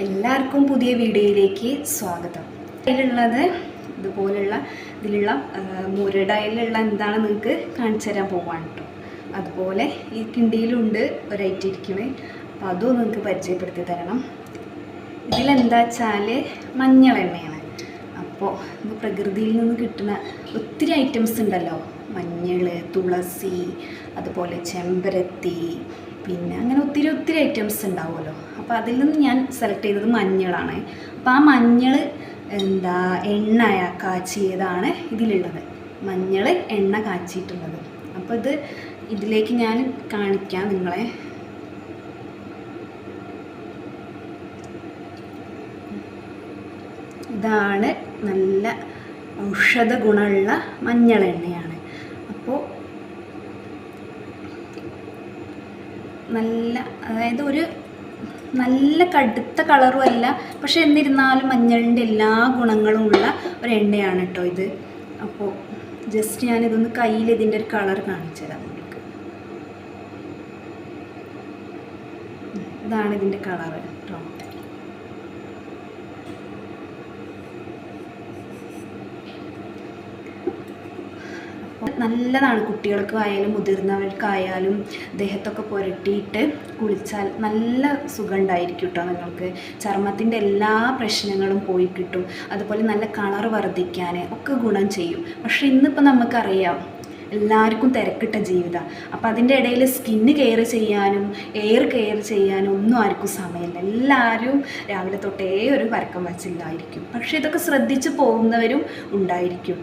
എല്ലാവർക്കും പുതിയ വീഡിയോയിലേക്ക് സ്വാഗതം. ഇതിലുള്ളത് ഇതിലുള്ള മുരടയിലുള്ള എന്താണ് നിങ്ങൾക്ക് കാണിച്ചു തരാൻ പോവാണ് കേട്ടോ. അതുപോലെ ഈ കിണ്ടിയിലുണ്ട് ഒരൈറ്റം ഇരിക്കണേ, അപ്പോൾ അതും നിങ്ങൾക്ക് പരിചയപ്പെടുത്തി തരണം. ഇതിലെന്താ വെച്ചാൽ മഞ്ഞളെണ്ണയാണ്. അപ്പോൾ ഇത് പ്രകൃതിയിൽ നിന്ന് കിട്ടുന്ന ഒത്തിരി ഐറ്റംസ് ഉണ്ടല്ലോ, മഞ്ഞൾ, തുളസി, അതുപോലെ ചെമ്പരത്തി, പിന്നെ അങ്ങനെ ഒത്തിരി ഐറ്റംസ് ഉണ്ടാവുമല്ലോ. അപ്പോൾ അതിൽ നിന്ന് ഞാൻ സെലക്ട് ചെയ്തത് മഞ്ഞളാണ്. അപ്പോൾ ആ മഞ്ഞൾ എണ്ണ കാച്ചിയതാണ് ഇതിലുള്ളത്. മഞ്ഞൾ എണ്ണ കാച്ചിയിട്ടുള്ളത്. അപ്പോൾ ഇതിലേക്ക് ഞാൻ കാണിക്കാം നിങ്ങളെ. ഇതാണ് നല്ല ഔഷധ ഗുണമുള്ള മഞ്ഞളെണ്ണയാണ്. അപ്പോൾ അതായത് ഒരു നല്ല കടുത്ത കളറും അല്ല, പക്ഷെ എന്നിരുന്നാലും മഞ്ഞളിൻ്റെ എല്ലാ ഗുണങ്ങളും ഉള്ള ഒരു എണ്ണയാണ് കേട്ടോ ഇത്. അപ്പോൾ ജസ്റ്റ് ഞാനിതൊന്ന് കയ്യിൽ ഇതിൻ്റെ ഒരു കളർ കാണിച്ചു തരാം നിങ്ങൾക്ക്. ഇതാണ് ഇതിൻ്റെ കളറ് കേട്ടോ. നല്ലതാണ്, കുട്ടികൾക്കായാലും മുതിർന്നവർക്കായാലും ദേഹത്തൊക്കെ പുരട്ടിയിട്ട് കുളിച്ചാൽ നല്ല സുഖം ഉണ്ടായിരിക്കും കേട്ടോ. നിങ്ങൾക്ക് ചർമ്മത്തിൻ്റെ എല്ലാ പ്രശ്നങ്ങളും പോയി കിട്ടും. അതുപോലെ നല്ല കളർ വർദ്ധിക്കാൻ ഒക്കെ ഗുണം ചെയ്യും. പക്ഷെ ഇന്നിപ്പോൾ നമുക്കറിയാം എല്ലാവർക്കും തിരക്കിട്ട ജീവിതം. അപ്പോൾ അതിൻ്റെ ഇടയിൽ സ്കിന്ന് കെയർ ചെയ്യാനും എയർ കെയർ ചെയ്യാനും ഒന്നും ആർക്കും സമയമില്ല. എല്ലാവരും രാവിലെ തൊട്ടേ ഒരു പരക്കം വച്ചില്ലായിരിക്കും. പക്ഷേ ഇതൊക്കെ ശ്രദ്ധിച്ച് പോകുന്നവരും ഉണ്ടായിരിക്കും.